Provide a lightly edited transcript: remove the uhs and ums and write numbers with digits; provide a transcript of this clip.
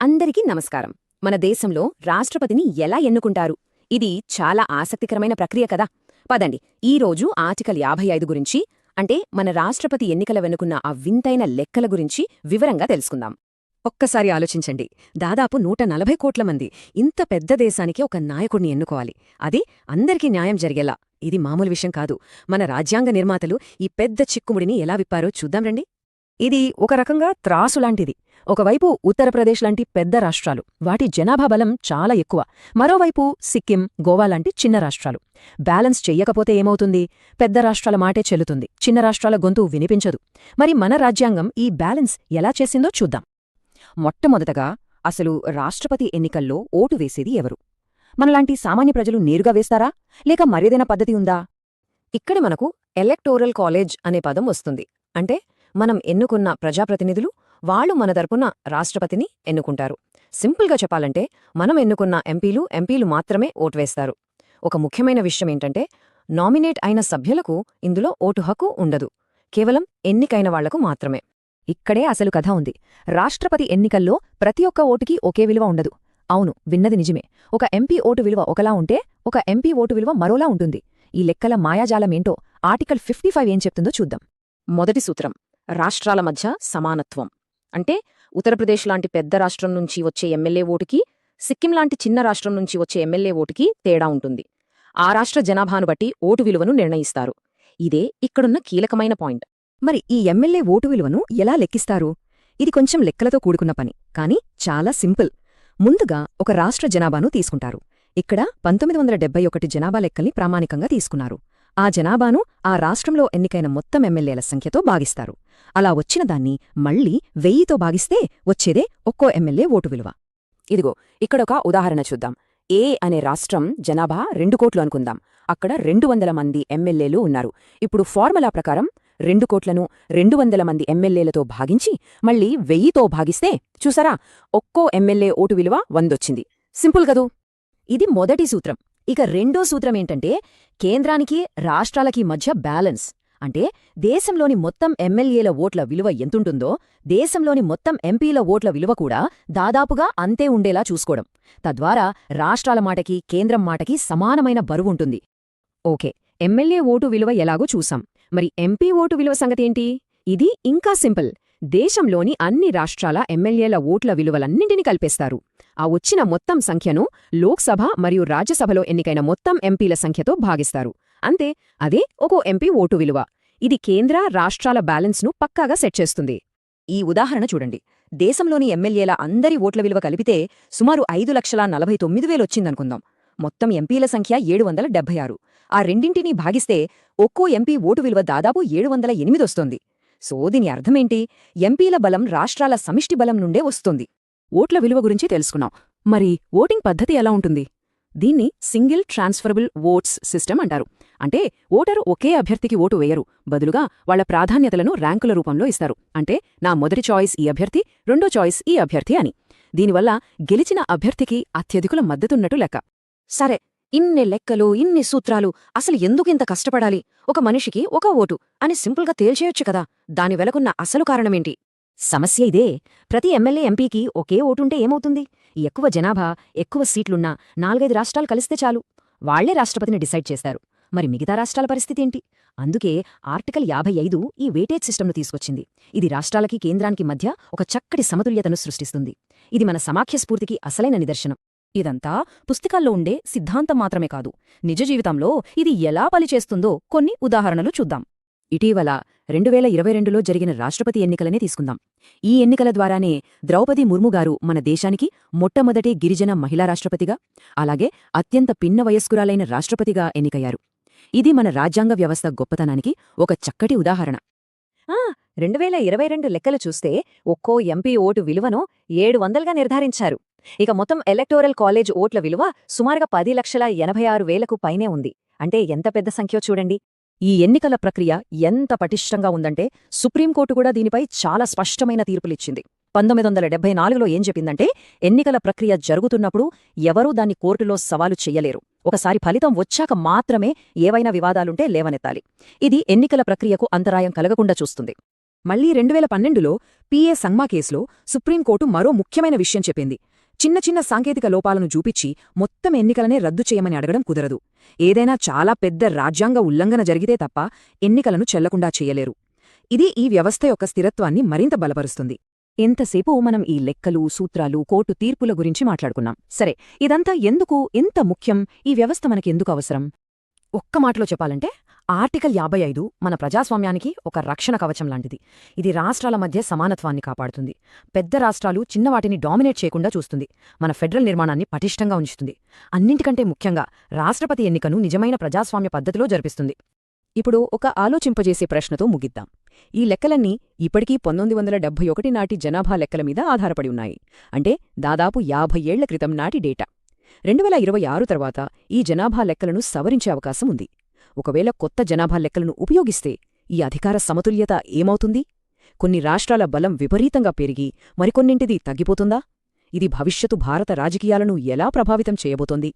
అందరికీ నమస్కారం. మన దేశంలో రాష్ట్రపతిని ఎలా ఎన్నుకుంటారు? ఇది చాలా ఆసక్తికరమైన ప్రక్రియ కదా. పదండి, ఈరోజు ఆర్టికల్ 55 గురించి, అంటే మన రాష్ట్రపతి ఎన్నికల వెనుకున్న ఆ వింతైన లెక్కల గురించి వివరంగా తెలుసుకుందాం. ఒక్కసారి ఆలోచించండి, దాదాపు 140 కోట్ల మంది ఇంత పెద్ద దేశానికి ఒక నాయకుడిని ఎన్నుకోవాలి. అది అందరికీ న్యాయం జరిగేలా. ఇది మామూలు విషయం కాదు. మన రాజ్యాంగ నిర్మాతలు ఈ పెద్ద చిక్కుముడిని ఎలా విప్పారో చూద్దాం రండి. ఇది ఒక రకంగా త్రాసులాంటిది. ఒకవైపు ఉత్తరప్రదేశ్ లాంటి పెద్ద రాష్ట్రాలు, వాటి జనాభా బలం చాలా ఎక్కువ. మరోవైపు సిక్కిం, గోవా లాంటి చిన్న రాష్ట్రాలు. బ్యాలెన్స్ చెయ్యకపోతే ఏమవుతుంది? పెద్ద రాష్ట్రాల మాటే చెల్లుతుంది, చిన్న రాష్ట్రాల గొంతు వినిపించదు. మరి మన రాజ్యాంగం ఈ బ్యాలెన్స్ ఎలా చేసిందో చూద్దాం. మొట్టమొదటగా, అసలు రాష్ట్రపతి ఎన్నికల్లో ఓటు వేసేది ఎవరు? మనలాంటి సామాన్య ప్రజలు నేరుగా వేస్తారా, లేక మరేదైనా పద్ధతి ఉందా? ఇక్కడ మనకు ఎలక్టోరల్ కాలేజ్ అనే పదం వస్తుంది. అంటే మనం ఎన్నుకున్న ప్రజాప్రతినిధులు, వాళ్ళు మన తరపున రాష్ట్రపతిని ఎన్నుకుంటారు. సింపుల్గా చెప్పాలంటే, మనం ఎన్నుకున్న ఎంపీలు మాత్రమే ఓటు వేస్తారు. ఒక ముఖ్యమైన విషయమేంటంటే, నామినేట్ అయిన సభ్యులకు ఇందులో ఓటు హక్కు ఉండదు. కేవలం ఎన్నికైన వాళ్లకు మాత్రమే. ఇక్కడే అసలు కథ ఉంది. రాష్ట్రపతి ఎన్నికల్లో ప్రతి ఒక్క ఓటుకి ఒకే విలువ ఉండదు. అవును, విన్నది నిజమే. ఒక ఎంపీ ఓటు విలువ ఒకలా ఉంటే, ఒక ఎంపీ ఓటు విలువ మరోలా ఉంటుంది. ఈ లెక్కల మాయాజాలమేంటో ఆర్టికల్ 55 ఏం చెప్తుందో చూద్దాం. మొదటి సూత్రం, రాష్ట్రాల మధ్య సమానత్వం. అంటే ఉత్తరప్రదేశ్ లాంటి పెద్ద రాష్ట్రం నుంచి వచ్చే ఎమ్మెల్యే ఓటుకి, సిక్కిం లాంటి చిన్న రాష్ట్రం నుంచి వచ్చే ఎమ్మెల్యే ఓటుకి తేడా ఉంటుంది. ఆ రాష్ట్ర జనాభాను బట్టి ఓటు విలువను నిర్ణయిస్తారు. ఇదే ఇక్కడున్న కీలకమైన పాయింట్. మరి ఈ ఎమ్మెల్యే ఓటు విలువను ఎలా లెక్కిస్తారు? ఇది కొంచెం లెక్కలతో కూడుకున్న పని, కానీ చాలా సింపుల్. ముందుగా ఒక రాష్ట్ర జనాభాను తీసుకుంటారు. ఇక్కడ 1971 జనాభా లెక్కల్ని ప్రామాణికంగా తీసుకున్నారు. ఆ జనాభాను ఆ రాష్ట్రంలో ఎన్నికైన మొత్తం ఎమ్మెల్యేల సంఖ్యతో భాగిస్తారు. అలా వచ్చిన దాన్ని మళ్లీ 1000తో భాగిస్తే వచ్చేదే ఒక్కో ఎమ్మెల్యే ఓటు విలువ. ఇదిగో ఇక్కడొక ఉదాహరణ చూద్దాం. ఏ అనే రాష్ట్రం జనాభా 2 కోట్లు అనుకుందాం. అక్కడ 200 మంది ఎమ్మెల్యేలు ఉన్నారు. ఇప్పుడు ఫార్ములా ప్రకారం 2 కోట్లను 200 మంది ఎమ్మెల్యేలతో భాగించి మళ్లీ 1000తో భాగిస్తే చూసారా, ఒక్కో ఎమ్మెల్యే ఓటు విలువ 100 వచ్చింది. సింపుల్ కదూ. ఇది మొదటి సూత్రం. ఇక రెండో సూత్రమేంటంటే, కేంద్రానికి రాష్ట్రాలకి మధ్య బ్యాలెన్స్. అంటే దేశంలోని మొత్తం ఎమ్మెల్యేల ఓట్ల విలువ ఎంతుంటుందో, దేశంలోని మొత్తం ఎంపీల ఓట్ల విలువ కూడా దాదాపుగా అంతే ఉండేలా చూసుకోవడం. తద్వారా రాష్ట్రాల మాటకి కేంద్రం మాటకి సమానమైన బరువుంటుంది. ఓకే, ఎమ్మెల్యే ఓటు విలువ ఎలాగో చూసాం. మరి ఎంపీ ఓటు విలువ సంగతేంటి? ఇది ఇంకా సింపుల్. దేశంలోని అన్ని రాష్ట్రాల ఎమ్మెల్యేల ఓట్ల విలువలన్నింటినీ కలిపేస్తారు. ఆ వచ్చిన మొత్తం సంఖ్యను లోక్సభ మరియు రాజ్యసభలో ఎన్నికైన మొత్తం ఎంపీల సంఖ్యతో భాగిస్తారు. అంతే, అదే ఒక్కో ఎంపీ ఓటు విలువ. ఇది కేంద్ర రాష్ట్రాల బ్యాలెన్స్ను పక్కాగా సెట్ చేస్తుంది. ఈ ఉదాహరణ చూడండి. దేశంలోని ఎమ్మెల్యేల అందరి ఓట్ల విలువ కలిపితే సుమారు 5,49,000 వచ్చిందనుకుందాం. మొత్తం ఎంపీల సంఖ్య 776. ఆ రెండింటినీ భాగిస్తే ఒక్కో ఎంపీ ఓటు విలువ దాదాపు 708 వస్తోంది. సో దీని అర్థమేంటి? ఎంపీల బలం రాష్ట్రాల సమిష్టి బలం నుండే వస్తుంది. ఓట్ల విలువ గురించి తెలుసుకున్నాం. మరి ఓటింగ్ పద్ధతి ఎలా ఉంటుంది? దీన్ని సింగిల్ ట్రాన్స్ఫరబుల్ ఓట్స్ సిస్టమ్ అంటారు. అంటే ఓటరు ఒకే అభ్యర్థికి ఓటు వేయరు, బదులుగా వాళ్ల ప్రాధాన్యతలను ర్యాంకుల రూపంలో ఇస్తారు. అంటే నా మొదటి చాయిస్ ఈ అభ్యర్థి, రెండో చాయిస్ ఈ అభ్యర్థి అని. దీనివల్ల గెలిచిన అభ్యర్థికి అత్యధికుల మద్దతున్నట్టు లెక్క. సరే, ఇన్ని లెక్కలు, ఇన్ని సూత్రాలు, అసలు ఎందుకింత కష్టపడాలి? ఒక మనిషికి ఒక ఓటు అని సింపుల్గా తేల్చేయొచ్చు కదా. దాని వెలకున్న అసలు కారణమేంటి? సమస్య ఇదే. ప్రతి ఎమ్మెల్యే ఎంపీకి ఒకే ఓటుంటే ఏమవుతుంది? ఎక్కువ జనాభా, ఎక్కువ సీట్లున్నా 4-5 రాష్ట్రాలు కలిస్తే చాలు, వాళ్లే రాష్ట్రపతిని డిసైడ్ చేస్తారు. మరి మిగతా రాష్ట్రాల పరిస్థితేంటి? అందుకే ఆర్టికల్ 55 ఈ వెయిటేజ్ సిస్టమ్ను తీసుకొచ్చింది. ఇది రాష్ట్రాలకి కేంద్రానికి మధ్య ఒక చక్కటి సమతుల్యతను సృష్టిస్తుంది. ఇది మన సమాఖ్య స్ఫూర్తికి అసలైన నిదర్శనం. ఇదంతా పుస్తకాల్లో ఉండే సిద్ధాంతం మాత్రమే కాదు, నిజ జీవితంలో ఇది ఎలా పనిచేస్తుందో కొన్ని ఉదాహరణలు చూద్దాం. ఇటీవల 2022లో జరిగిన రాష్ట్రపతి ఎన్నికలనే తీసుకుందాం. ఈ ఎన్నికల ద్వారానే ద్రౌపది ముర్ము గారు మన దేశానికి మొట్టమొదటి గిరిజన మహిళా రాష్ట్రపతిగా, అలాగే అత్యంత పిన్న వయస్కురాలైన రాష్ట్రపతిగా ఎన్నికయ్యారు. ఇది మన రాజ్యాంగ వ్యవస్థ గొప్పతనానికి ఒక చక్కటి ఉదాహరణ. 2022 లెక్కలు చూస్తే ఒక్కో ఎంపీ ఓటు విలువను 700గా నిర్ధారించారు. ఇక మొత్తం ఎలక్టోరల్ కాలేజ్ ఓట్ల విలువ సుమారుగా 10,86,000కు పైనే ఉంది. అంటే ఎంత పెద్ద సంఖ్యో చూడండి. ఈ ఎన్నికల ప్రక్రియ ఎంత పటిష్టంగా ఉందంటే, సుప్రీంకోర్టు కూడా దీనిపై చాలా స్పష్టమైన తీర్పులిచ్చింది. 1974లో ఏం చెప్పిందంటే, ఎన్నికల ప్రక్రియ జరుగుతున్నప్పుడు ఎవరూ దాన్ని కోర్టులో సవాలు చెయ్యలేరు. ఒకసారి ఫలితం వచ్చాక మాత్రమే ఏవైనా వివాదాలుంటే లేవనెత్తాలి. ఇది ఎన్నికల ప్రక్రియకు అంతరాయం కలగకుండా చూస్తుంది. మళ్లీ 2012లో పీఏ సంగ్మా కేసులో సుప్రీంకోర్టు మరో ముఖ్యమైన విషయం చెప్పింది. చిన్న చిన్న సాంకేతిక లోపాలను చూపించి మొత్తం ఎన్నికలనే రద్దు చేయమని అడగడం కుదరదు. ఏదైనా చాలా పెద్ద రాజ్యాంగ ఉల్లంఘన జరిగితే తప్ప ఎన్నికలను చెల్లకుండా చెయ్యలేరు. ఇది ఈ వ్యవస్థ యొక్క స్థిరత్వాన్ని మరింత బలపరుస్తుంది. ఎంతసేపు మనం ఈ లెక్కలు, సూత్రాలు, కోర్టు తీర్పుల గురించి మాట్లాడుకున్నాం. సరే, ఇదంతా ఎందుకు, ఎంత ముఖ్యం, ఈ వ్యవస్థ మనకెందుకు అవసరం? ఒక్క మాటలో చెప్పాలంటే ఆర్టికల్ 55 మన ప్రజాస్వామ్యానికి ఒక రక్షణ కవచం లాంటిది. ఇది రాష్ట్రాల మధ్య సమానత్వాన్ని కాపాడుతుంది. పెద్ద రాష్ట్రాలు చిన్నవాటిని డామినేట్ చేయకుండా చూస్తుంది. మన ఫెడరల్ నిర్మాణాన్ని పటిష్టంగా ఉంచుతుంది. అన్నింటికంటే ముఖ్యంగా రాష్ట్రపతి ఎన్నికను నిజమైన ప్రజాస్వామ్య పద్ధతిలో జరిపిస్తుంది. ఇప్పుడు ఒక ఆలోచింపజేసే ప్రశ్నతో ముగిద్దాం. ఈ లెక్కలన్నీ ఇప్పటికీ 1971 నాటి జనాభా లెక్కల మీద ఆధారపడి ఉన్నాయి. అంటే దాదాపు 50 ఏళ్ల క్రితం నాటి డేటా. 2026 తర్వాత ఈ జనాభా లెక్కలను సవరించే అవకాశం ఉంది. ఒకవేళ కొత్త జనాభా లెక్కలను ఉపయోగిస్తే ఈ అధికార సమతుల్యత ఏమవుతుంది? కొన్ని రాష్ట్రాల బలం విపరీతంగా పెరిగి మరికొన్నింటిది తగ్గిపోతుందా? ఇది భవిష్యత్తు భారత రాజకీయాలను ఎలా ప్రభావితం చేయబోతోంది?